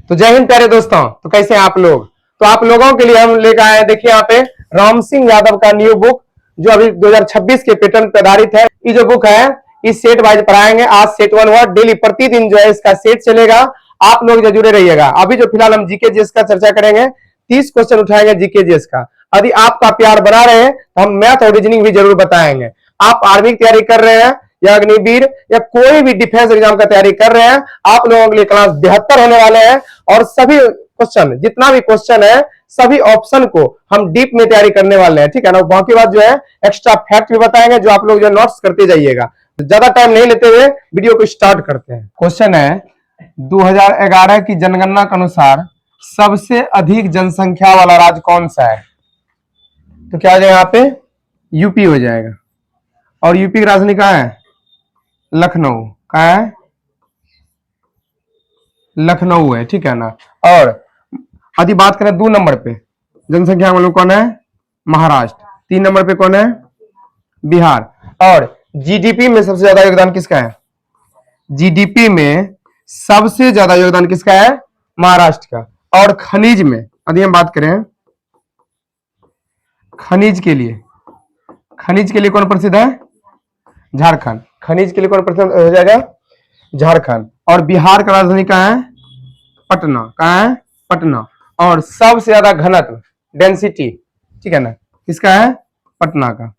तो जय हिंद प्यारे दोस्तों। तो कैसे हैं आप लोग? तो आप लोगों के लिए हम लेकर आए हैं, देखिए यहाँ पे राम सिंह यादव का न्यू बुक जो अभी 2026 के पैटर्न पर आधारित है। ये जो बुक है इस सेट वाइज पढ़ाएंगे। आज सेट 1 हुआ, डेली प्रतिदिन जो है इसका सेट चलेगा। आप लोग जो जुड़े रहिएगा। अभी जो फिलहाल हम जीके जीएस का चर्चा करेंगे, 30 क्वेश्चन उठाएंगे जीके जीएस का। यदि आपका प्यार बना रहे हैं तो हम मैथ और रीजनिंग भी जरूर बताएंगे। आप आर्मी की तैयारी कर रहे हैं या अग्निवीर या कोई भी डिफेंस एग्जाम का तैयारी कर रहे हैं, आप लोगों के लिए क्लास 72 होने वाले हैं। और सभी क्वेश्चन, जितना भी क्वेश्चन है, सभी ऑप्शन को हम डीप में तैयारी करने वाले हैं, ठीक है ना। बाकी बात जो है एक्स्ट्रा फैक्ट भी बताएंगे, जो आप लोग जो नोट्स करते जाइएगा। ज्यादा टाइम नहीं लेते हुए वीडियो को स्टार्ट करते हैं। क्वेश्चन है 2011 की जनगणना के अनुसार सबसे अधिक जनसंख्या वाला राज्य कौन सा है? तो क्या हो जाएगा यहाँ पे? यूपी हो जाएगा। और यूपी की राजधानी कहाँ है? लखनऊ। कहाँ है? लखनऊ है, ठीक है ना। और यदि बात करें 2 नंबर पे जनसंख्या वालों कौन है? महाराष्ट्र। 3 नंबर पे कौन है? बिहार। और जीडीपी में सबसे ज्यादा योगदान किसका है? जीडीपी में सबसे ज्यादा योगदान किसका है? महाराष्ट्र का। और खनिज में यदि हम बात करें, खनिज के लिए कौन प्रसिद्ध है? झारखंड। खनिज के लिए कौन प्रसिद्ध हो जाएगा? झारखंड। और बिहार का राजधानी कहाँ है? पटना। कहाँ है? पटना। और सबसे ज्यादा घनत्व, डेंसिटी, ठीक है ना, किसका है? पटना का।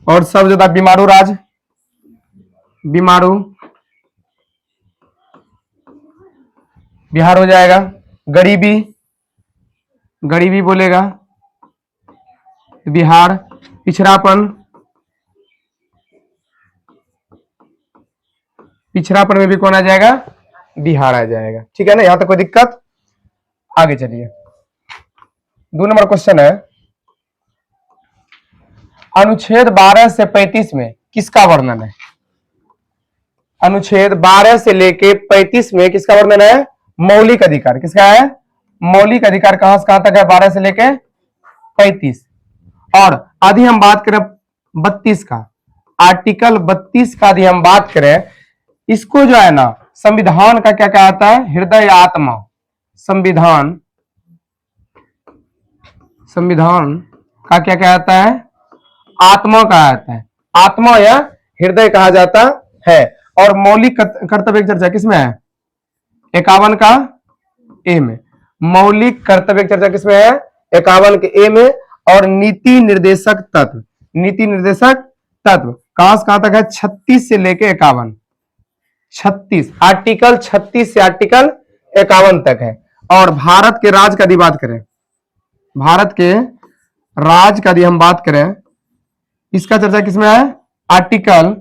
और सबसे ज्यादा बीमारू राज्य, बीमारू बिहार हो जाएगा। गरीबी बोलेगा बिहार। पिछड़ापन में भी कौन आ जाएगा? बिहार आ जाएगा, ठीक है ना। यहां तक कोई दिक्कत? आगे चलिए। 2 नंबर क्वेश्चन है, अनुच्छेद 12 से 35 में किसका वर्णन है? अनुच्छेद 12 से लेके 35 में किसका वर्णन है? मौलिक अधिकार। किसका है? मौलिक अधिकार। कहां से कहां तक है? 12 से लेके 35। और यदि हम बात करें 32 का, आर्टिकल 32 का यदि हम बात करें, इसको जो है ना संविधान का क्या कहता है? हृदय आत्मा। संविधान का क्या कहता है? आत्मा कहता है। आत्मा या हृदय कहा जाता है। और मौलिक कर्तव्य की चर्चा किसमें है? 51 का ए में। मौलिक कर्तव्य की चर्चा किसमें है? 51 के ए में। और नीति निर्देशक तत्व कहां से कहां तक है? 36 से लेके 51। 36, आर्टिकल 36 से आर्टिकल 51 तक है। और भारत के राज्य का यदि बात करें, भारत के राज्य का यदि हम बात करें, इसका चर्चा किसमें है? आर्टिकल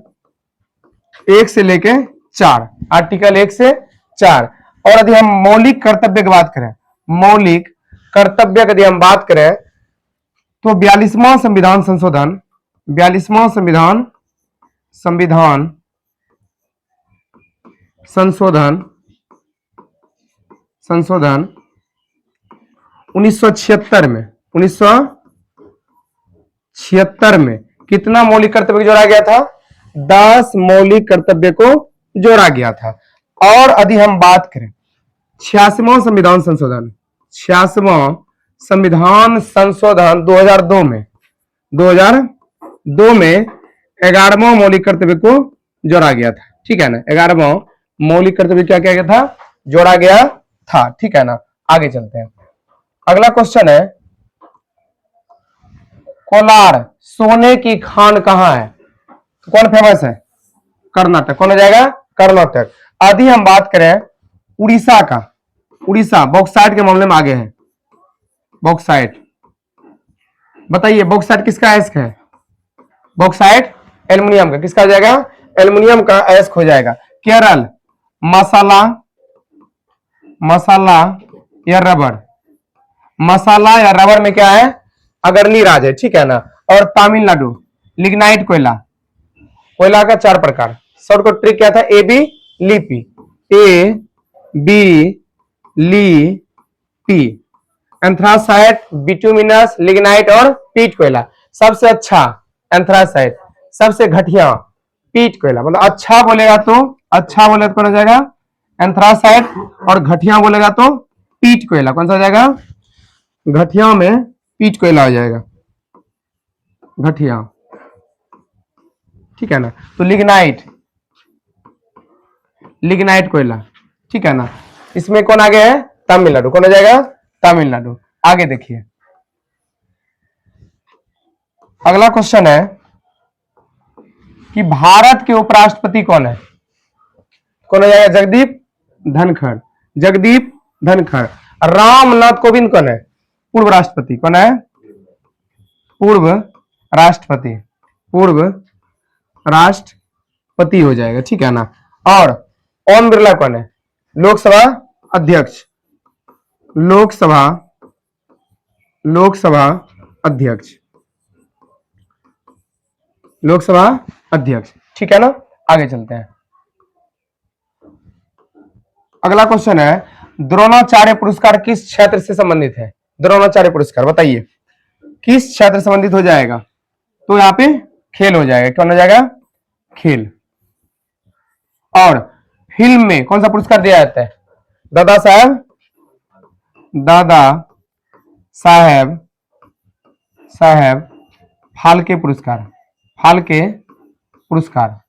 1 से लेके 4। आर्टिकल 1 से 4। और यदि हम मौलिक कर्तव्य की बात करें, मौलिक कर्तव्य की यदि हम बात करें, तो 42वां संविधान संशोधन, 42वां संविधान संशोधन 1976 में, 1976 में कितना मौलिक कर्तव्य जोड़ा गया था? 10 मौलिक कर्तव्य को जोड़ा गया था। और यदि हम बात करें 86वां संविधान संशोधन, 86वां संविधान संशोधन 2002 में 11वां मौलिक कर्तव्य को जोड़ा गया था, ठीक है ना। 11वां मौलिक कर्तव्य क्या किया गया था? जोड़ा गया था, ठीक है ना। आगे चलते हैं। अगला क्वेश्चन है, कोलार सोने की खान कहां है? तो कौन फेमस है? कर्नाटक। कौन हो जाएगा? कर्नाटक। यदि हम बात करें उड़ीसा का, उड़ीसा बॉक्साइट के मामले में आगे है। बॉक्साइट बताइए, बॉक्साइट किसका एस्क है? बॉक्साइट एल्युमिनियम का। किसका हो जाएगा? एल्युमिनियम का एस्क हो जाएगा। केरल मसाला या रबर। मसाला या रबर में क्या है? अग्रणी राज्य है, ठीक है ना। और तमिलनाडु लिग्नाइट कोयला का 4 प्रकार। शॉर्ट को ट्रिक क्या था? ए बी ली पी। एंथ्रासाइट, बिटुमिनस, लिग्नाइट और पीट कोयला। सबसे अच्छा एंथ्रासाइट, सबसे घटिया पीट कोयला। मतलब अच्छा बोलेगा तो कौन हो जाएगा? एंथ्रासाइट, और घटिया बोलेगा तो पीट कोयला। कौन सा हो जाएगा? घटिया में पीट कोयला हो जाएगा, घटिया, ठीक है ना। तो लिग्नाइट, लिग्नाइट कोयला, ठीक है ना। इसमें कौन आगे है? तमिलनाडु। कौन हो जाएगा? तमिलनाडु। आगे देखिए, अगला क्वेश्चन है कि भारत के उपराष्ट्रपति कौन है? कौन हो जाएगा? जगदीप धनखड़, जगदीप धनखड़। रामनाथ कोविंद कौन है? पूर्व राष्ट्रपति। कौन है? पूर्व राष्ट्रपति, पूर्व राष्ट्रपति हो जाएगा, ठीक है ना। और ओम बिरला कौन है? लोकसभा अध्यक्ष, लोकसभा, लोकसभा अध्यक्ष, लोकसभा अध्यक्ष, ठीक है ना। आगे चलते हैं, अगला क्वेश्चन है द्रोणाचार्य पुरस्कार किस क्षेत्र से संबंधित है? द्रोणाचार्य पुरस्कार बताइए किस क्षेत्र से संबंधित हो जाएगा? तो यहाँ पे खेल हो जाएगा। कौन हो जाएगा? खेल। और फिल्म में कौन सा पुरस्कार दिया जाता है? दादा साहब, दादा साहेब, साहेब फाल्के पुरस्कार, फाल्के पुरस्कार।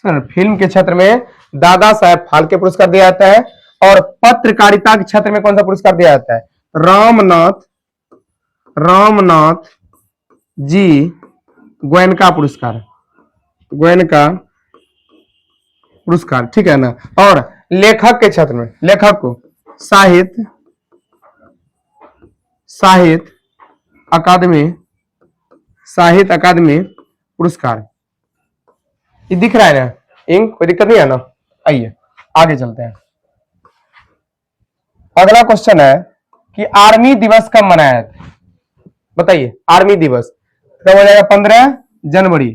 सर फिल्म के क्षेत्र में दादा साहेब फाल्के पुरस्कार दिया जाता है। और पत्रकारिता के क्षेत्र में कौन सा पुरस्कार दिया जाता है? रामनाथ, रामनाथ जी गोयनका पुरस्कार, गोयनका पुरस्कार, ठीक है ना। और लेखक के क्षेत्र में, लेखक को साहित्य, साहित्य अकादमी, साहित्य अकादमी पुरस्कार। ये दिख रहा है ना इंक? कोई दिक्कत नहीं है ना। आइए आगे चलते हैं, अगला क्वेश्चन है कि आर्मी दिवस कब मनाया जाता है? बताइए आर्मी दिवस कब हो जाएगा? 15 जनवरी।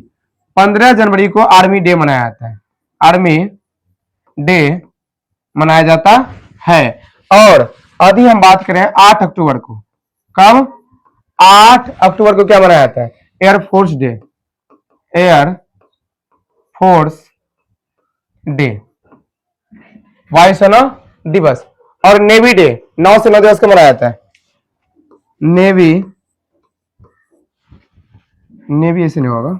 15 जनवरी को आर्मी डे मनाया जाता है, आर्मी डे मनाया जाता है। और अभी हम बात करें 8 अक्टूबर को, कब? 8 अक्टूबर को क्या मनाया जाता है? Air force day, air force day, वायुसेना दिवस। और नेवी डे, नौसेना दिवस कब मनाया जाता है? नेवी, नेवी ऐसे नहीं होगा,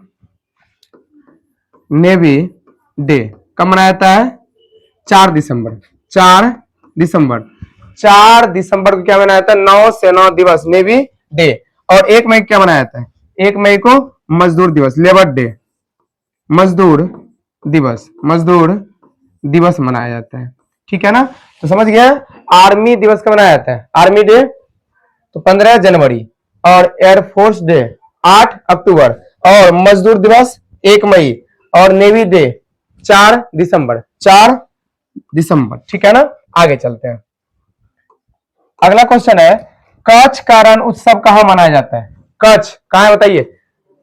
नेवी डे कब मनाया जाता है? 4 दिसंबर, 4 दिसंबर, 4 दिसंबर को क्या मनाया जाता है? नौसेना दिवस, नेवी डे। और 1 मई को क्या मनाया जाता है? 1 मई को मजदूर दिवस, लेबर डे, मजदूर दिवस, मजदूर दिवस मनाया जाता है, ठीक है ना। तो समझ गया आर्मी दिवस कब मनाया जाता है? आर्मी डे तो 15 जनवरी, और एयरफोर्स डे 8 अक्टूबर, और मजदूर दिवस 1 मई, और नेवी डे 4 दिसंबर, 4 दिसंबर, ठीक है ना। आगे चलते हैं, अगला क्वेश्चन है कच्छ का रण उत्सव कहां मनाया जाता है? कच्छ कहां है बताइए?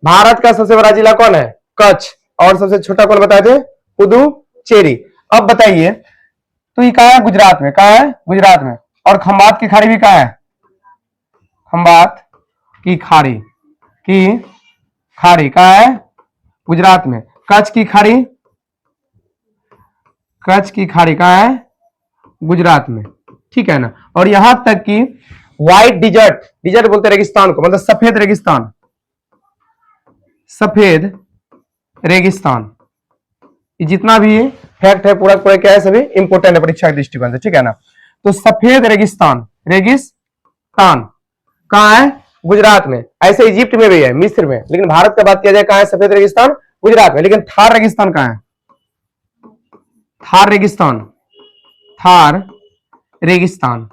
भारत का सबसे बड़ा जिला कौन है? कच्छ। और सबसे छोटा कौन बताए थे? पुदुचेरी। अब बताइए तो ये कहां है? गुजरात में। कहां है? गुजरात में। और खंबात की खाड़ी भी कहां है? खंबात की खाड़ी, की खाड़ी कहां है? गुजरात में। कच्छ की खाड़ी, कच्छ की खाड़ी कहां है? गुजरात में, ठीक है ना। और यहां तक कि व्हाइट डिजर्ट, डिजर्ट बोलते रेगिस्तान को, मतलब सफेद रेगिस्तान, सफेद रेगिस्तान, ये जितना भी फैक्ट है पूरा पूरा क्या है? सभी इंपोर्टेंट है परीक्षा के दृष्टिकोण से, ठीक है ना। तो सफेद रेगिस्तान, रेगिस्तान कहां है? गुजरात में। ऐसे इजिप्ट में भी है, मिस्र में, लेकिन भारत का बात किया जाए कहां है सफेद रेगिस्तान? गुजरात में। लेकिन थार रेगिस्तान कहां है? थार रेगिस्तान, थार रेगिस्तान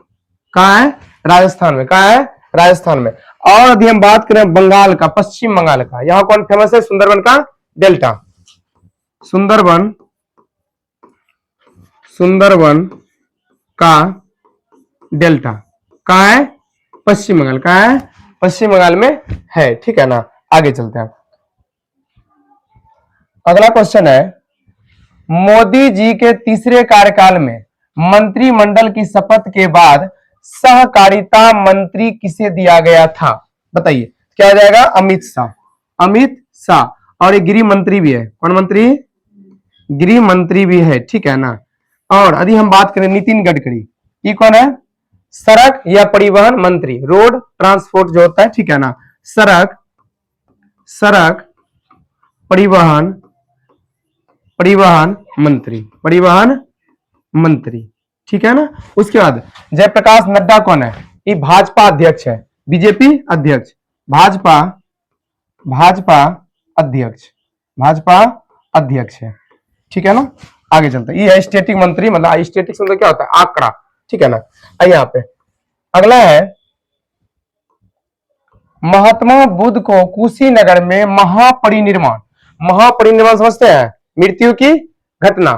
कहां है? राजस्थान में। कहां है? राजस्थान में। और अभी हम बात करें बंगाल का, पश्चिम बंगाल का, यहां कौन फेमस है? सुंदरबन का डेल्टा, सुंदरबन, सुंदरबन का डेल्टा कहां है? पश्चिम बंगाल। कहां है? पश्चिम बंगाल में है, ठीक है ना। आगे चलते हैं, अगला क्वेश्चन है मोदी जी के तीसरे कार्यकाल में मंत्रिमंडल की शपथ के बाद सहकारिता मंत्री किसे दिया गया था? बताइए क्या हो जाएगा? अमित शाह, अमित शाह। और ये गृह मंत्री भी है। कौन मंत्री? गृह मंत्री भी है, ठीक है ना। और यदि हम बात करें नितिन गडकरी, ये कौन है? सड़क या परिवहन मंत्री, रोड ट्रांसपोर्ट जो होता है, ठीक है ना, सड़क सड़क परिवहन परिवहन मंत्री, परिवहन मंत्री, ठीक है ना। उसके बाद जयप्रकाश नड्डा कौन है? ये भाजपा अध्यक्ष है, बीजेपी अध्यक्ष, भाजपा भाजपा अध्यक्ष, भाजपा अध्यक्ष है, ठीक है ना। आगे चलते हैं, ये है स्टैटिक मंत्री, मतलब स्टैटिक मतलब क्या होता है? आंकड़ा, ठीक है ना। यहाँ पे अगला है, महात्मा बुद्ध को कुशीनगर में महापरिनिर्वाण, महापरिनिर्वाण समझते हैं? मृत्यु की घटना,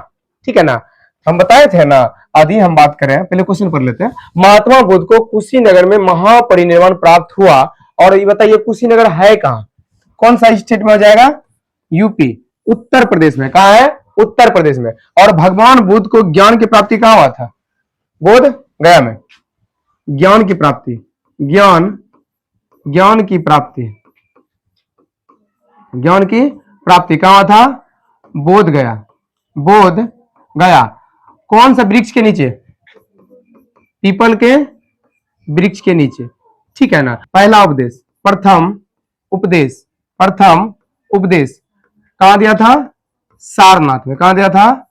ठीक है ना। हम बताए थे ना, आदि हम बात करें, पहले क्वेश्चन पढ़ लेते हैं। महात्मा बुद्ध को कुशीनगर में महापरिनिर्वाण प्राप्त हुआ, और ये बताइए कुशीनगर है कहाँ? कौन सा स्टेट में हो जाएगा? यूपी, उत्तर प्रदेश में। कहा है? उत्तर प्रदेश में। और भगवान बुद्ध को ज्ञान की प्राप्ति कहाँ हुआ था? बोध गया में। ज्ञान की प्राप्ति, ज्ञान की प्राप्ति, ज्ञान की प्राप्ति कहाँ था? बोध गया, बोध गया। कौन सा वृक्ष के नीचे? पीपल के वृक्ष के नीचे, ठीक है ना। पहला उपदेश, प्रथम उपदेश, प्रथम उपदेश कहां दिया था? सारनाथ में। कहां दिया था?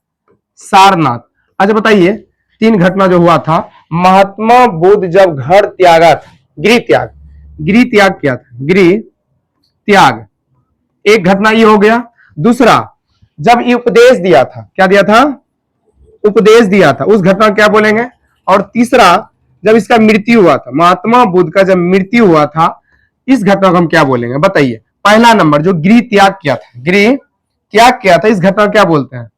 सारनाथ। अच्छा बताइए, तीन घटना जो हुआ था, महात्मा बुद्ध जब घर त्यागा था, गृह त्याग, गृह त्याग किया था, गृह त्याग, एक घटना ये हो गया। दूसरा, जब ये उपदेश दिया था, क्या दिया था? उपदेश दिया था, उस घटना क्या बोलेंगे? और तीसरा, जब इसका मृत्यु हुआ था, महात्मा बुद्ध का जब मृत्यु हुआ था, इस घटना को हम क्या बोलेंगे? बताइए। पहला नंबर, जो गृह त्याग किया था, गृह त्याग किया था, इस घटना को क्या बोलते हैं?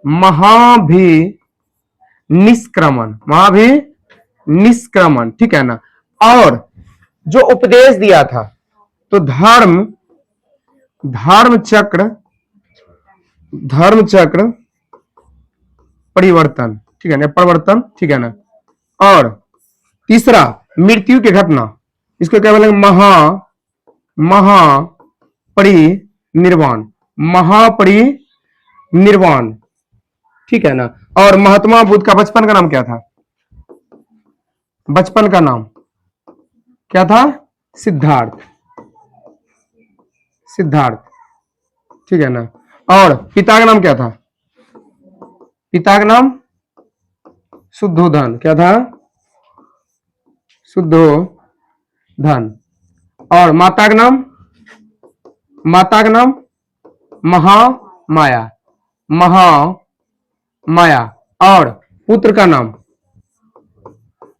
महाभिनिष्क्रमण, महाभिनिष्क्रमण, ठीक है ना। और जो उपदेश दिया था, तो धर्म चक्र परिवर्तन, ठीक है ना, परिवर्तन, ठीक है ना। और तीसरा, मृत्यु की घटना, इसको क्या बोलेंगे? महापरिनिर्वाण, महापरिनिर्वाण, ठीक है ना। और महात्मा बुद्ध का बचपन का नाम क्या था? बचपन का नाम क्या था? सिद्धार्थ, सिद्धार्थ, ठीक है ना। और पिता का नाम क्या था? पिता का नाम शुद्धोधन, क्या था? शुद्धोधन। और माता का नाम? माता का नाम महामाया, महामाया। और पुत्र का नाम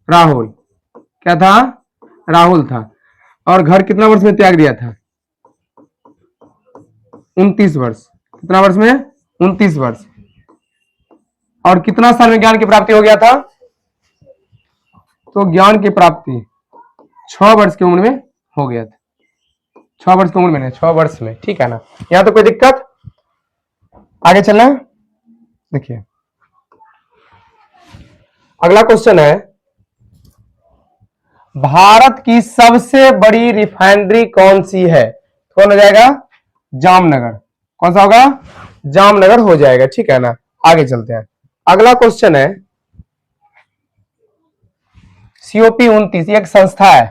राहुल, क्या था? राहुल था। और घर कितना वर्ष में त्याग दिया था? 29 वर्ष। कितना वर्ष में? 29 वर्ष। और कितना साल में ज्ञान की प्राप्ति हो गया था? तो ज्ञान की प्राप्ति 6 वर्ष की उम्र में हो गया था। 6 वर्ष की उम्र में नहीं, 6 वर्ष में, ठीक है ना। यहां तो कोई दिक्कत? आगे चलना है, देखिए अगला क्वेश्चन है, भारत की सबसे बड़ी रिफाइनरी कौन सी है? कौन हो जाएगा? जामनगर। कौन सा होगा? जामनगर हो जाएगा, ठीक है ना। आगे चलते हैं, अगला क्वेश्चन है, COP29 एक संस्था है,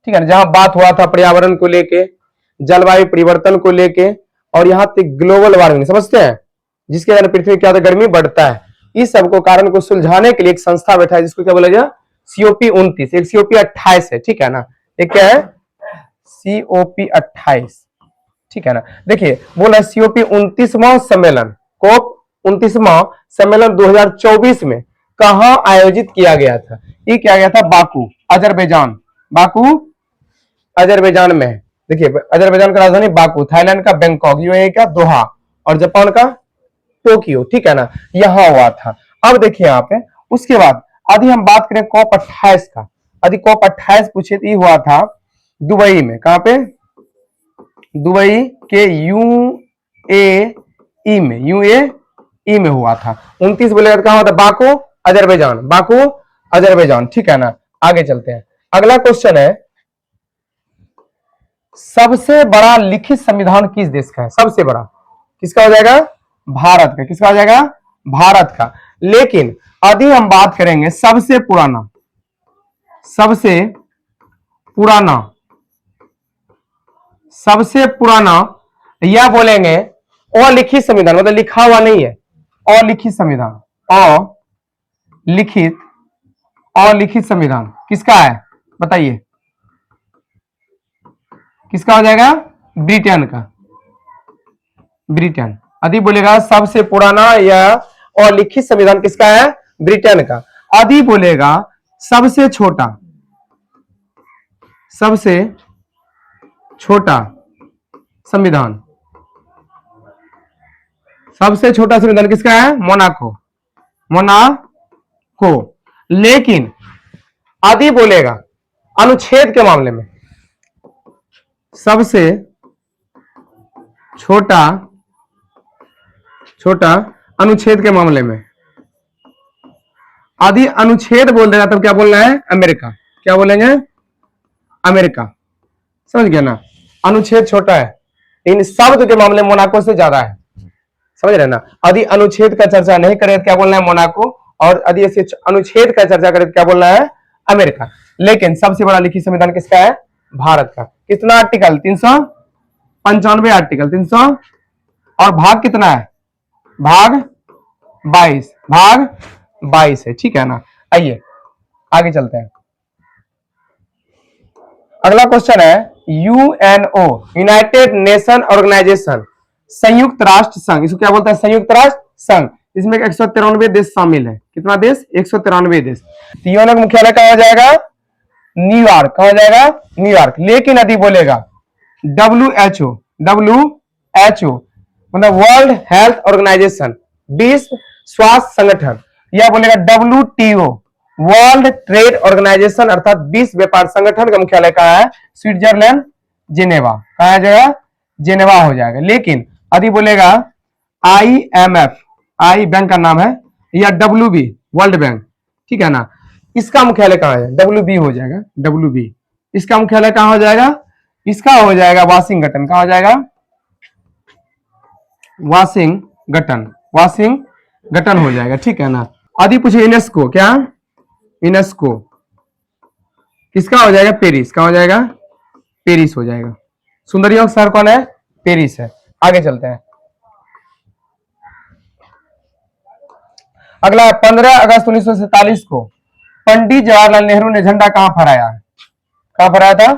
ठीक है ना, जहां बात हुआ था पर्यावरण को लेके, जलवायु परिवर्तन को लेके, और यहां तक ग्लोबल वार्मिंग समझते हैं, जिसके कारण पृथ्वी क्या होता है? गर्मी बढ़ता है। इस सबको कारण को सुलझाने के लिए एक संस्था बैठा है, जिसको क्या बोला जाए? COP29। एक COP28 है, ठीक है ना। एक क्या है? COP28, ठीक है ना। देखिए बोला COP29वां सम्मेलन, COP 29वां सम्मेलन 2024 में कहां आयोजित किया गया था? ये किया गया था बाकू, अजरबैजान। बाकू अजरबैजान में। देखिए अजरबैजान का राजधानी बाकू, थाईलैंड का बैंकॉक, यूएई का दोहा, और जापान का टोक्यो, ठीक है ना। यहां हुआ था। अब देखिए यहाँ पे, उसके बाद यदि हम बात करें COP28 का, यदि COP28 पूछे तो ये हुआ था दुबई में। कहां पे? दुबई के यूएई में, यूएई में हुआ था। 29 बोलेगा तो कहां हुआ था? बाकू अजरबैजान, बाकू अजरबैजान, ठीक है ना। आगे चलते हैं, अगला क्वेश्चन है, सबसे बड़ा लिखित संविधान किस देश का है? सबसे बड़ा किसका हो जाएगा? भारत का। किसका हो जाएगा? भारत का। लेकिन यदि हम बात करेंगे सबसे पुराना, सबसे पुराना, सबसे पुराना, या बोलेंगे अलिखित संविधान, मतलब लिखा हुआ नहीं है, अलिखित संविधान, अलिखित, अलिखित संविधान किसका है बताइए, किसका हो जाएगा? ब्रिटेन का, ब्रिटेन। यदि बोलेगा सबसे पुराना या अलिखित संविधान किसका है? ब्रिटेन का। यदि बोलेगा सबसे छोटा, सबसे छोटा संविधान, सबसे छोटा संविधान किसका है? Monaco, Monaco. लेकिन यदि बोलेगा अनुच्छेद के मामले में सबसे छोटा, छोटा अनुच्छेद के मामले में यदि अनुच्छेद बोल देगा तब क्या बोलना है? अमेरिका। क्या बोलेंगे? अमेरिका। समझ गया ना? अनुच्छेद छोटा है, इन शब्द के मामले में मोनाको से ज्यादा है। समझ रहे ना? यदि अनुच्छेद का चर्चा नहीं करे तो क्या बोलना है? मोनाको। और यदि ऐसे अनुच्छेद का चर्चा करे तो क्या बोलना है? अमेरिका। लेकिन सबसे बड़ा लिखित संविधान किसका है? भारत का। कितना आर्टिकल? 395 आर्टिकल, 300, और भाग कितना है? भाग 22, भाग 22 है। ठीक है ना? आइए आगे चलते हैं। अगला क्वेश्चन है यूएनओ, यूनाइटेड नेशन ऑर्गेनाइजेशन, संयुक्त राष्ट्र संघ। इसको क्या बोलते हैं? संयुक्त राष्ट्र संघ। इसमें 193 देश शामिल है। कितना देश? 193 देश। यूएनओ का मुख्यालय कहां हो जाएगा? न्यूयॉर्क। कहां हो जाएगा? न्यूयॉर्क। लेकिन यदि बोलेगा WHO, WHO मतलब वर्ल्ड हेल्थ ऑर्गेनाइजेशन, विश्व स्वास्थ्य संगठन, या बोलेगा WTO, वर्ल्ड ट्रेड ऑर्गेनाइजेशन अर्थात विश्व व्यापार संगठन का मुख्यालय कहां है? Switzerland, Geneva. कहां है जगह? जेनेवा हो जाएगा। लेकिन यदि बोलेगा IMF, आई बैंक का नाम है, या WB वर्ल्ड बैंक, ठीक है ना, इसका मुख्यालय कहां है? WB हो जाएगा, WB। इसका मुख्यालय कहां हो जाएगा? इसका हो जाएगा वाशिंगटन। कहां हो जाएगा? वाशिंगटन, वाशिंगटन हो जाएगा। ठीक है ना? यदि पूछे यूनेस्को, क्या? यूनेस्को किसका हो जाएगा? पेरिस। कहां हो जाएगा? पेरिस हो जाएगा। सुंदरियों का शहर कौन है? पेरिस है। आगे चलते हैं। अगला 15 अगस्त 1947 को पंडित जवाहरलाल नेहरू ने झंडा कहां फहराया? कहां फहराया था?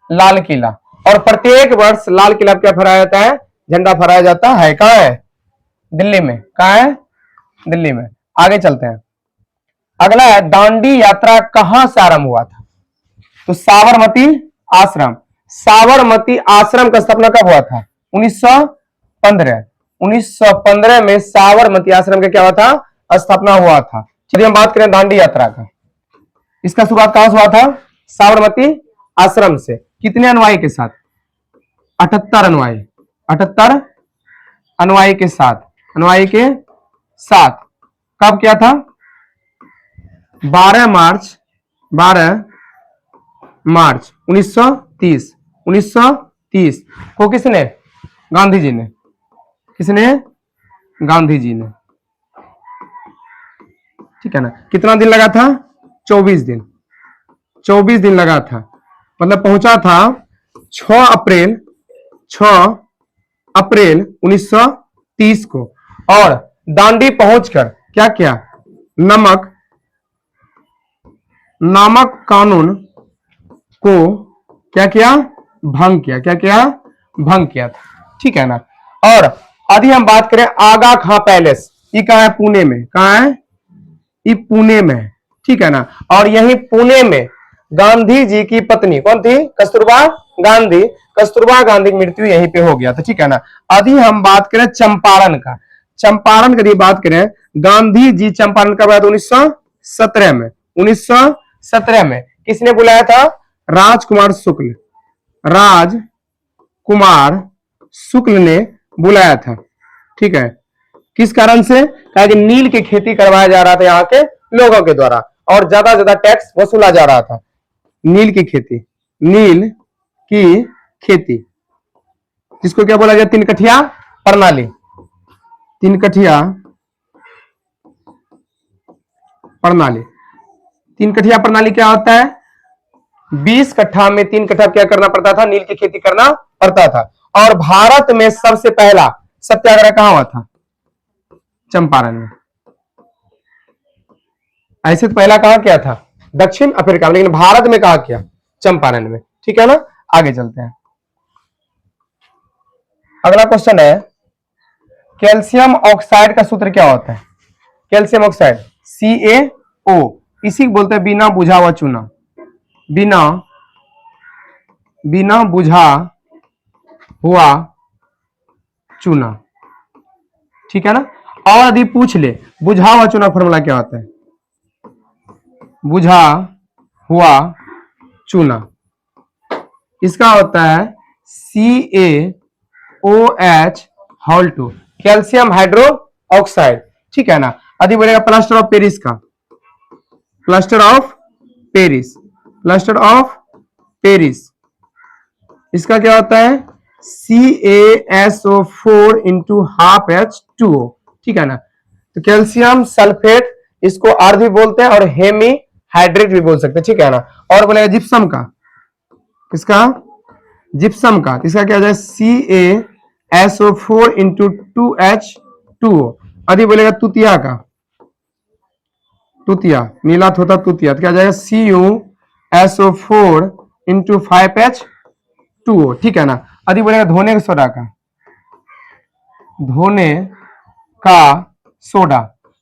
लाल किला। और प्रत्येक वर्ष लाल किला क्या फहराया जाता है? झंडा फहराया जाता है। कहां है? दिल्ली में। कहां है? दिल्ली में। आगे चलते हैं। अगला है दांडी यात्रा कहां से आरंभ हुआ था? तो साबरमती आश्रम। साबरमती आश्रम का स्थापना कब हुआ था? 1915। 1915 में साबरमती आश्रम का क्या हुआ था? स्थापना हुआ था। चलिए हम बात करें दांडी यात्रा का। इसका शुरुआत कहां से हुआ था? साबरमती आश्रम से। कितने अनुयायी के साथ? 78 अनुयायी, 78 अनुयायी के साथ, अनुयायी के साथ। कब किया था? 12 मार्च, 12 मार्च 1930। 1930 को किसने? गांधी जी ने। किसने? गांधी जी ने। ठीक है ना? कितना दिन लगा था? 24 दिन। 24 दिन लगा था। मतलब पहुंचा था 6 अप्रैल, 6 अप्रैल 1930 को। और दांडी पहुंचकर क्या किया? नमक, नामक कानून को क्या किया? भंग किया। क्या किया? भंग किया था। ठीक है ना? और यदि हम बात करें आगा खां पैलेस, ये कहां है? पुणे में। कहां है? ये पुणे में। ठीक है ना? और यही पुणे में गांधी जी की पत्नी कौन थी? कस्तूरबा गांधी। कस्तूरबा गांधी की मृत्यु यहीं पे हो गया था। ठीक है ना? यदि हम बात करें चंपारण का, चंपारण की बात करें, गांधी जी चंपारण कब आया था? 1917 में। 1917 में किसने बुलाया था? राजकुमार शुक्ल, राजकुमार शुक्ल ने बुलाया था। ठीक है? किस कारण से? कि नील की खेती करवाया जा रहा था यहाँ के लोगों के द्वारा, और ज्यादा से ज्यादा टैक्स वसूला जा रहा था। नील की खेती, नील की खेती, जिसको क्या बोला गया? 3 कठिया प्रणाली। 3 कठिया प्रणाली। 3 कठिया प्रणाली क्या होता है? 20 कट्ठा में 3 कट्ठा क्या करना पड़ता था? नील की खेती करना पड़ता था। और भारत में सबसे पहला सत्याग्रह कहां हुआ था? चंपारण में। ऐसे तो पहला कहां किया था? दक्षिण अफ्रीका में, लेकिन भारत में कहां किया? चंपारण में। ठीक है ना, आगे चलते हैं। अगला क्वेश्चन है, कैल्शियम ऑक्साइड का सूत्र क्या होता है? कैल्शियम ऑक्साइड CaO, इसी को बोलते हैं बिना बुझा हुआ चूना। बिना बुझा हुआ चूना। ठीक है ना। और यदि पूछ ले बुझा हुआ चूना फॉर्मूला क्या होता है? बुझा हुआ चूना इसका होता है CaOH whole 2, calcium hydroxide. ठीक है ना। यदि बोलेगा प्लास्टर ऑफ पेरिस का, plaster of Paris, plaster of Paris इसका क्या होता है? CaSO4 into half H2O। ठीक है ना। तो कैल्शियम सल्फेट इसको अर्ध भी बोलते हैं और हेमी हाइड्रेट भी बोल सकते हैं। ठीक है ना। और बोलेगा जिप्सम का, इसका जिप्सम का इसका क्या हो जाए? CaSO4 into 2H2O। यदि बोलेगा तुतिया का, तुतिया नीला थोता तुतिया, तो क्या जाएगा? CuSO4 into 5H2O। ठीक है ना। यदि बोलेगा धोने का सोडा का, धोने का सोडा,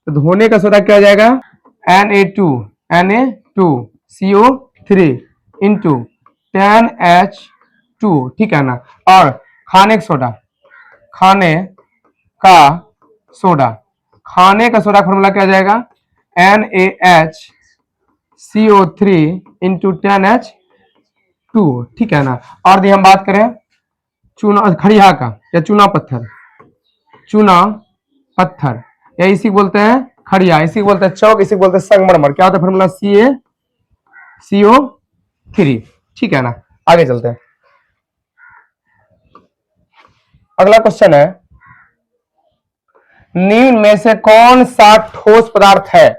तो धोने का सोडा क्या हो जाएगा? Na2CO3 into 10H2। ठीक है ना। और खाने का सोडा, खाने का सोडा, खाने का सोडा फॉर्मूला क्या जाएगा? NaHCO3 into 10H2। ठीक है ना। और यदि हम बात करें चूना खड़िया का या चूना पत्थर, चूना पत्थर या इसी बोलते हैं खड़िया, इसी बोलते हैं चौक, इसी बोलते हैं संगमरमर, क्या होता है फॉर्मूला? CaCO3। ठीक है ना। आगे चलते हैं। अगला क्वेश्चन है, निम्न में से कौन सा ठोस पदार्थ है?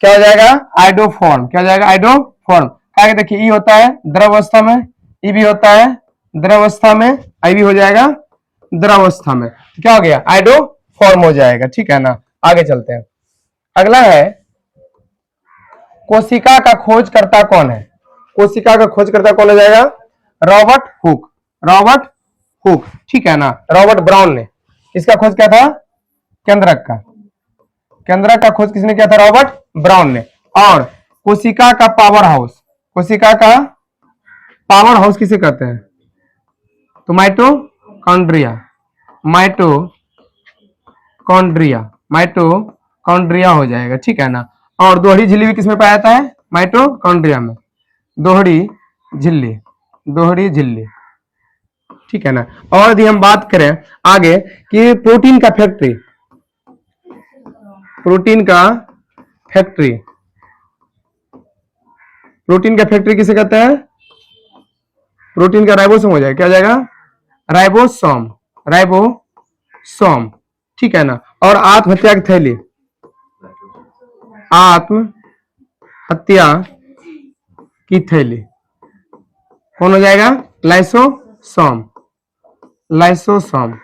क्या हो जाएगा? आइडोफॉर्म। क्या हो जाएगा? आइडोफॉर्म। क्या देखिए, ई होता है द्रव अवस्था में, ई भी होता है द्रव अवस्था में, आई भी हो जाएगा द्रव अवस्था में। तो क्या हो गया? आइडोफॉर्म हो जाएगा। ठीक है ना। आगे चलते हैं। अगला है, कोशिका का खोजकर्ता कौन है? कोशिका का खोजकर्ता कौन हो जाएगा? Robert Hooke. Robert Hooke. ठीक है ना। रॉबर्ट ब्राउन ने किसका खोज किया था? केंद्रक का। केंद्रक का खोज किसने किया था? रॉबर्ट ब्राउन ने। और कोशिका का पावर हाउस, कोशिका का पावर हाउस किसे कहते हैं? तो माइटोकॉन्ड्रिया, माइटोकॉन्ड्रिया, माइटोकॉन्ड्रिया हो जाएगा। ठीक है ना। और दोहरी झिल्ली भी किसमें पाया जाता है? माइटोकॉन्ड्रिया में। दोहरी झिल्ली, दोहरी झिल्ली। ठीक है ना। और यदि हम बात करें आगे कि प्रोटीन का फैक्ट्री, प्रोटीन का फैक्ट्री, प्रोटीन का फैक्ट्री किसे कहते हैं? प्रोटीन का राइबोसोम हो जाएगा। क्या हो जाएगा? Ribosome, ribosome. ठीक है ना। और आत्महत्या की थैली, आत्महत्या की थैली कौन हो जाएगा? Lysosome, lysosome.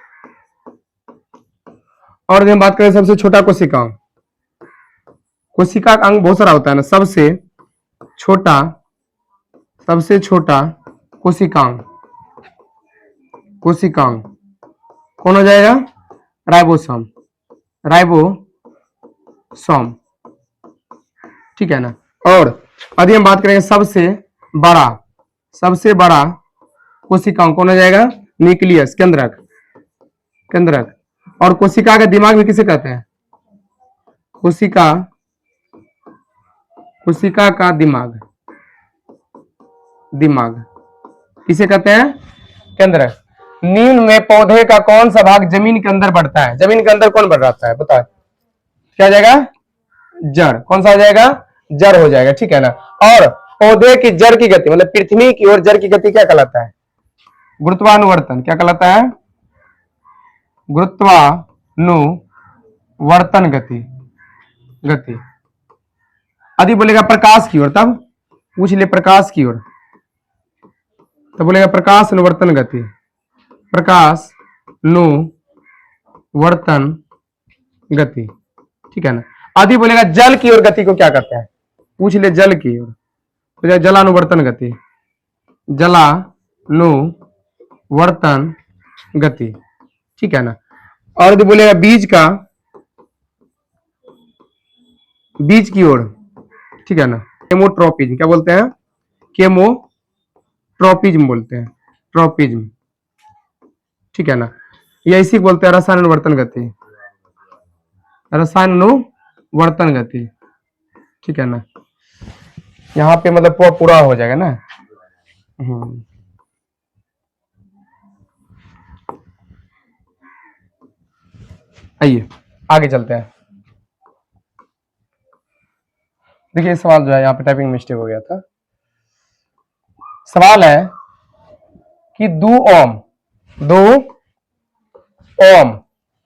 और हम बात करें सबसे छोटा कोशिका, कोशिका का अंग बहुत सारा होता है ना, सबसे छोटा, सबसे छोटा कोशिकांग, कोशिकांग कौन हो जाएगा? Ribosome, ribosome. ठीक है ना। और यदि हम बात करेंगे सबसे बड़ा, सबसे बड़ा कोशिकांग कौन हो जाएगा? न्यूक्लियस, केंद्रक, केंद्रक। और कोशिका का दिमाग भी किसे कहते हैं? कोशिका, कोशिका का दिमाग, दिमाग किसे कहते हैं? केंद्रक। निम्न में पौधे का कौन सा भाग जमीन के अंदर बढ़ता है? जमीन के अंदर कौन बढ़ रहा है? बताओ। क्या हो जाएगा? जड़। कौन सा हो जाएगा? जड़ हो जाएगा। ठीक है ना। और पौधे की जड़ की गति, मतलब पृथ्वी की ओर जड़ की गति क्या कहलाता है? गुरुत्वानुवर्तन। क्या कहलाता है? गुरुत्वानुवर्तन गति, गति। यदि बोलेगा प्रकाश की ओर, तब पूछ ले प्रकाश की ओर, तो बोलेगा प्रकाश अनुवर्तन गति, प्रकाश अनुवर्तन गति, ठीक है ना। यदि बोलेगा जल की ओर गति को क्या कहते हैं, पूछ ले जल की ओर, तो जलानुवर्तन गति, जलानुवर्तन गति, ठीक है ना। और यदि बोलेगा बीज का, बीज की ओर, ठीक है ना, केमोट्रोपिज्म, क्या बोलते हैं, केमोट्रोपिज्म बोलते हैं, ट्रोपिज्म, ठीक है ना। या इसी को बोलते हैं रसायनुवर्तन गति, रसायनुवर्तन गति, ठीक है ना। यहाँ पे मतलब पूरा हो जाएगा ना। आइए आगे चलते हैं। देखिए सवाल जो है यहाँ पे टाइपिंग मिस्टेक हो गया था। सवाल है कि 2 ओम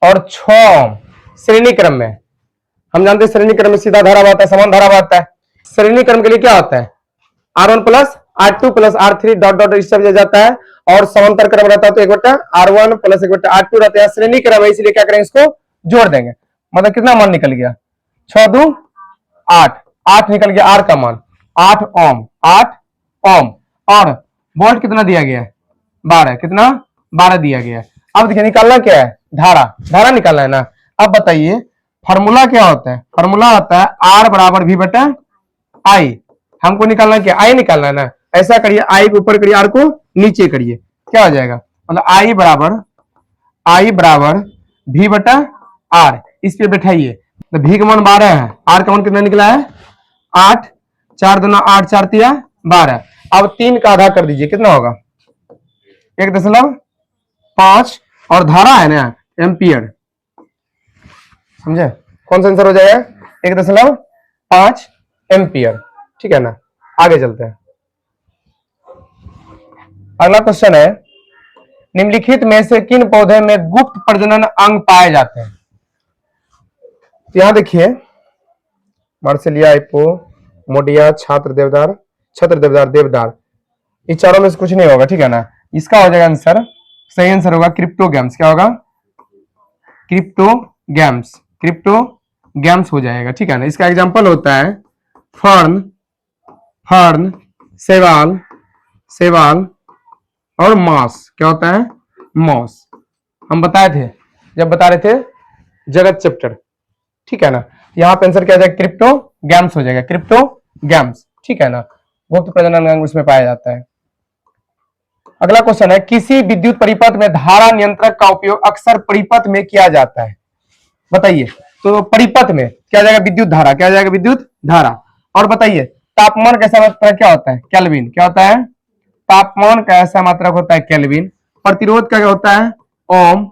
और 6 ओम श्रेणी क्रम में, हम जानते हैं श्रेणी क्रम में सीधा धारा आता है, समान धारा आता है। श्रेणी क्रम के लिए क्या होता है, R1 plus R2 plus R3 dot dot इस सब जाता है, और समांतर क्रम रहता है तो 1/R1 प्लस 1/R2 रहता है। श्रेणी क्रम है इसलिए क्या करेंगे, इसको जोड़ देंगे। मतलब कितना मान निकल गया, 6 2 8, 8 निकल गया R का मान, 8 ओम, 8 ओम। और वोल्ट कितना दिया गया है, 12, कितना 12 दिया गया है। अब देखिए निकालना क्या है, धारा निकालना है ना। अब बताइए फॉर्मूला क्या होता है, फॉर्मूला होता है R बराबर V बटा I। हमको निकालना क्या, I निकालना है ना। ऐसा करिए, I को ऊपर करिए, R को नीचे करिए, क्या हो जाएगा, मतलब I बराबर V बटा R, इस पे बैठाइए। तो V का मान 12 है, R का मान कितना निकला है 8, 4 दूना 8, 4 तिया 12। अब 3 का आधा कर दीजिए, कितना होगा 1.5, और धारा है ना एम्पियर, समझे, कौन सा आंसर हो जाएगा 1.5 एम्पियर, ठीक है ना। आगे चलते हैं। अगला क्वेश्चन है, निम्नलिखित में से किन पौधे में गुप्त प्रजनन अंग पाए जाते हैं। तो यहां देखिए मार्सेलिया, इपो, मोडिया, छत्र देवदार, देवदार, इस चारों में से कुछ नहीं होगा, ठीक है ना। इसका हो जाएगा आंसर, सही आंसर होगा क्रिप्टोगैम्स। क्या होगा, क्रिप्टोगैम्स हो जाएगा, ठीक है ना। इसका एग्जांपल होता है फर्न, सेवाल और मॉस। क्या होता है, मॉस। हम बताए थे जब बता रहे थे जगत चैप्टर, ठीक है ना। यहाँ पे आंसर क्या जाएगा, क्रिप्टोगैम्स हो जाएगा, क्रिप्टोगैम्स, ठीक है ना। गुप्त प्रजनन अंग उसमें पाया जाता है। अगला क्वेश्चन है, किसी विद्युत परिपथ में धारा नियंत्रक का उपयोग अक्सर परिपथ में किया जाता है, बताइए। तो परिपथ में क्या जाएगा, विद्युत धारा, क्या जाएगा विद्युत धारा। और बताइए तापमान कैसा मात्रक क्या होता है, केल्विन। क्या होता है, तापमान का ऐसा मात्रक होता है केल्विन। प्रतिरोध का क्या होता है, ओम।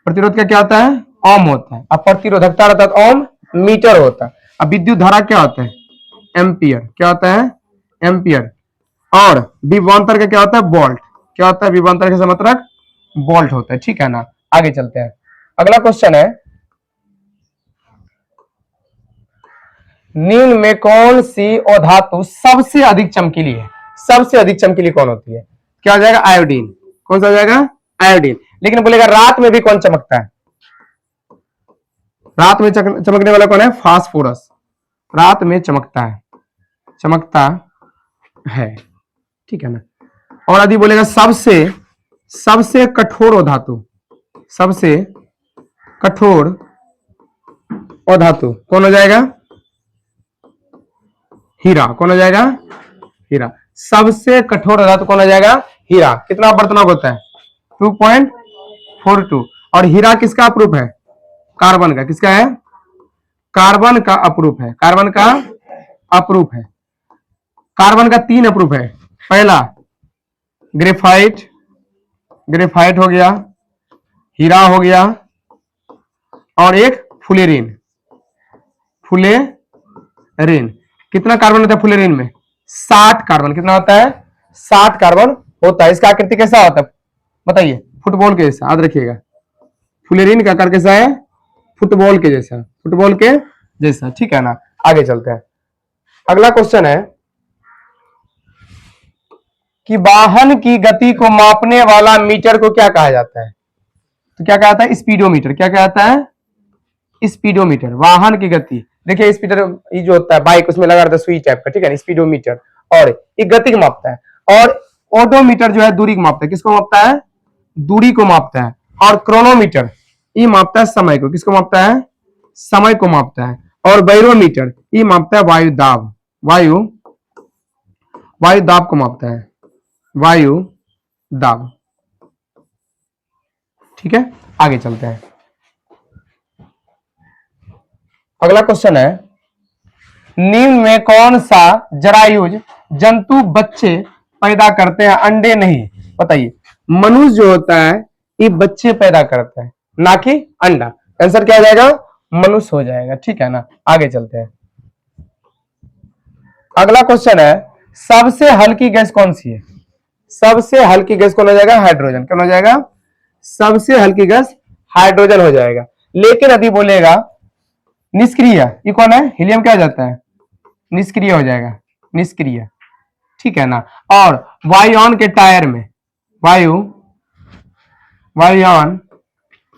प्रतिरोध का क्या होता है, ओम होता है। अब प्रतिरोधकता रहता है ओम मीटर होता है। अब विद्युत धारा क्या होता है, एम्पियर। क्या होता है, एम्पियर। और विभवांतर का क्या होता है, वोल्ट। क्या होता है, विभवांतर का मात्रक वोल्ट होता है, ठीक है ना। आगे चलते हैं। अगला क्वेश्चन है, निम्न में कौन सी अधातु सबसे अधिक चमकीली है। सबसे अधिक चमकीली कौन होती है, क्या हो जाएगा, आयोडीन। कौन सा हो जाएगा, आयोडीन। लेकिन बोलेगा रात में भी कौन चमकता है, रात में चमकने वाला कौन है, फास्फोरस। रात में चमकता है, ठीक है ना। और यदि बोलेगा सबसे कठोर अधातु, सबसे कठोर अधातु कौन हो जाएगा, हीरा। कौन हो जाएगा, हीरा। सबसे कठोर धातु कौन हो जाएगा, हीरा। कितना बर्तनाक होता है, 2.42। और हीरा किसका अप्रूप है, कार्बन का। किसका है, कार्बन का अप्रूप है, कार्बन का अप्रूप है। कार्बन का 3 अप्रूप है। पहला ग्रेफाइट हो गया, हीरा हो गया, और एक फुलेरिन। कितना कार्बन होता है फुलेरिन में, 60 कार्बन। कितना होता है, 60 कार्बन होता है। इसका आकृति कैसा होता है बताइए, फुटबॉल के जैसा, याद रखिएगा। फुलेरिन का आकार कैसा है, फुटबॉल के जैसा, ठीक है ना। आगे चलते हैं। अगला क्वेश्चन है कि वाहन की गति को मापने वाला मीटर को क्या कहा जाता है? तो क्या कहता है? स्पीडोमीटर। क्या कहता है? स्पीडोमीटर। वाहन की गति, देखिए स्पीडर ये जो होता है बाइक, उसमें लगा रहता है सुई टाइप का, ठीक है ना, स्पीडोमीटर। और ये गति को मापता है। और ओडोमीटर जो है दूरी को मापता है। किसको मापता है? दूरी को मापता है। और क्रोनोमीटर ये मापता है समय को। किसको मापता है? समय को मापता है। और बैरोमीटर ये मापता है वायु दाब। वायु दाब को मापता है। वायु दाब। ठीक है, आगे चलते हैं। अगला क्वेश्चन है, निम्न में कौन सा जरायुज जंतु बच्चे पैदा करते हैं, अंडे नहीं? बताइए। मनुष्य जो होता है ये बच्चे पैदा करता है, ना कि अंडा। आंसर क्या हो जाएगा? मनुष्य हो जाएगा। ठीक है ना, आगे चलते हैं। अगला क्वेश्चन है, सबसे हल्की गैस कौन सी है? सबसे हल्की गैस कौन हो जाएगा? हाइड्रोजन। कौन हो जाएगा? सबसे हल्की गैस हाइड्रोजन हो जाएगा। लेकिन यदि बोलेगा निष्क्रिय, ये कौन है? हीलियम। क्या हो जाता है? निष्क्रिय हो जाएगा। निष्क्रिय। ठीक है ना। और वायुयान के टायर में, वायुयान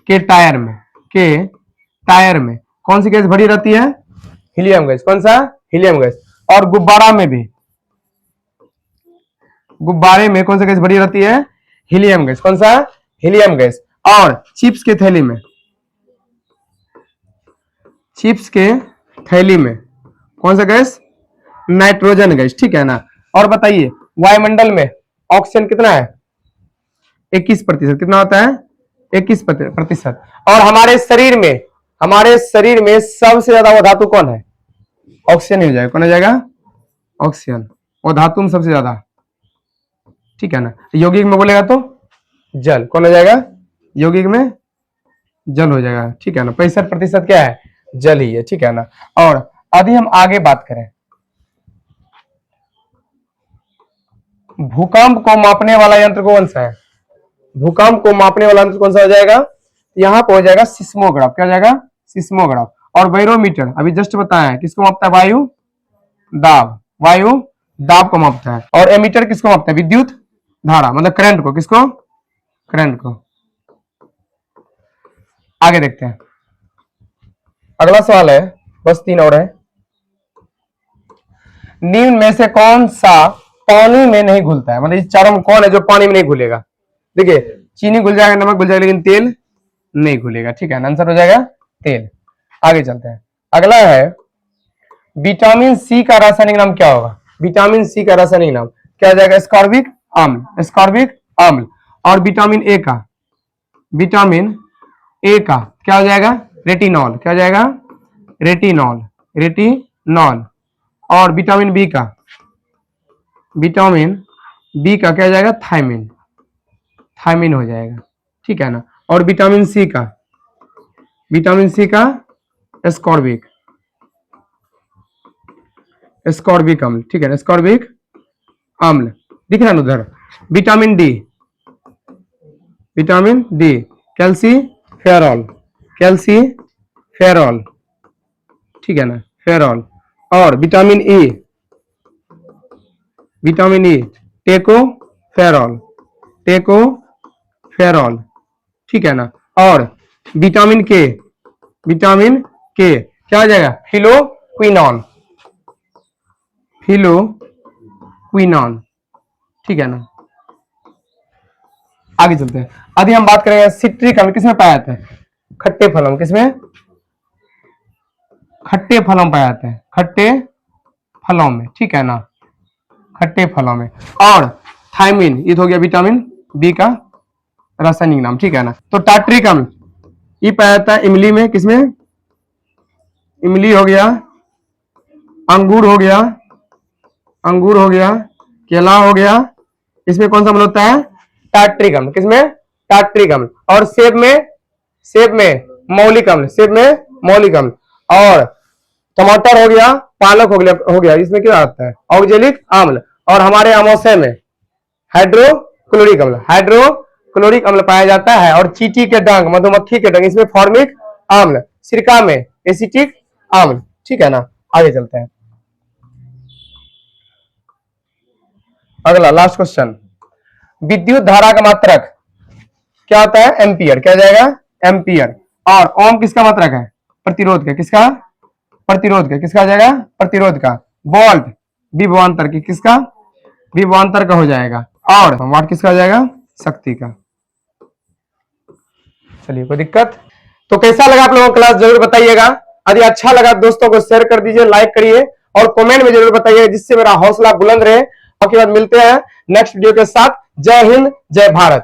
के टायर में कौन सी गैस भरी रहती है? Helium gas. कौन सा? Helium gas. और गुब्बारा में भी, गुब्बारे में कौन सी गैस भरी रहती है? Helium gas. कौन सा? Helium gas. और चिप्स के थैली में, चिप्स के थैली में कौन सा गैस? Nitrogen gas. ठीक है ना। और बताइए वायुमंडल में ऑक्सीजन कितना है? 21%। कितना होता है? 21%। और हमारे शरीर में सबसे ज्यादा वो धातु कौन है? ऑक्सीजन ही हो जाएगा। कौन हो जाएगा? ऑक्सीजन। वो धातु में सबसे ज्यादा। ठीक है ना। यौगिक में बोलेगा तो जल। कौन हो जाएगा? यौगिक में जल हो जाएगा। ठीक है ना। 65% क्या है? जल ही है। ठीक है ना। और अभी हम आगे बात करें, भूकंप को मापने वाला यंत्र कौन सा है? भूकंप को मापने वाला यंत्र कौन सा हो जाएगा? यहां पर हो जाएगा सिस्मोग्राफ। क्या हो जाएगा? सिस्मोग्राफ। और बैरोमीटर अभी जस्ट बताया है, किसको मापता है? वायु दाब। वायु दाब को मापता है। और एमीटर किसको मापता है? विद्युत धारा, मतलब करंट को। किसको? करंट को। आगे देखते हैं। अगला सवाल है, बस 3 और है। निम्न में से कौन सा पानी में नहीं घुलता है? मतलब चारों में कौन है जो पानी में नहीं घुलेगा? देखिए चीनी घुल जाएगा, नमक घुल जाएगा, लेकिन तेल नहीं घुलेगा। ठीक है, आंसर हो जाएगा तेल। आगे चलते हैं। अगला है, विटामिन सी का रासायनिक नाम क्या होगा? विटामिन सी का रासायनिक नाम क्या हो जाएगा? स्कॉर्बिक अम्ल। स्कॉर्बिक अम्ल। और विटामिन ए का क्या हो जाएगा? रेटिनॉल। क्या हो जाएगा? रेटिनॉल। और विटामिन बी का क्या हो जाएगा? थायमिन हो जाएगा। ठीक है ना। और विटामिन सी का स्कॉर्बिक अम्ल। ठीक है ना, स्कॉर्बिक अम्ल दिख रहा है उधर। Vitamin D calciferol. ठीक है ना, फेरॉल। और विटामिन ई टेकोफेरॉल। ठीक है ना। और विटामिन के क्या हो जाएगा? फिलोक्विनॉन। ठीक है ना। आगे चलते हैं। अभी हम बात करेंगे सिट्रिक अम्ल किसमें पाया जाता है? खट्टे फलों। किसमें? खट्टे फलों पाया जाता है। खट्टे फलों में। ठीक है ना, खट्टे फलों में। और थायमिन ये तो हो गया विटामिन बी का रासायनिक नाम। ठीक है ना। तो टाट्रिक अम्ल ये पाया जाता है इमली में। किसमें? इमली हो गया, अंगूर हो गया, केला हो गया। इसमें कौन सा अम्ल होता है? टाट्रिक अम्ल। किसमें? टाट्रिक अम्ल। और सेब में मौलिक अम्ल। और टमाटर हो गया, पालक हो गया, इसमें क्या आता है? ऑक्जेलिक अम्ल। और हमारे अमोसे में हाइड्रोक्लोरिक अम्ल पाया जाता है। और चींटी के डंक, मधुमक्खी के डंक, इसमें फॉर्मिक अम्ल। सिरका में एसिटिक अम्ल। ठीक है ना। आगे चलते हैं। अगला लास्ट क्वेश्चन, विद्युत धारा का मात्रक क्या होता है? एम्पियर। क्या जाएगा? एम्पियर। और ओम किसका मात्रक है? प्रतिरोध का। किसका? प्रतिरोध का। किसका आ जाएगा? प्रतिरोध का। वोल्ट विभवांतर की। किसका? विभवांतर का हो जाएगा। और वाट किसका आ जाएगा? शक्ति का। चलिए, कोई दिक्कत? तो कैसा लगा आप लोगों को क्लास जरूर बताइएगा। यदि अच्छा लगा दोस्तों को शेयर कर दीजिए, लाइक करिए और कमेंट में जरूर बताइए, जिससे मेरा हौसला बुलंद रहे। और के बाद मिलते हैं नेक्स्ट वीडियो के साथ। जय हिंद, जय भारत।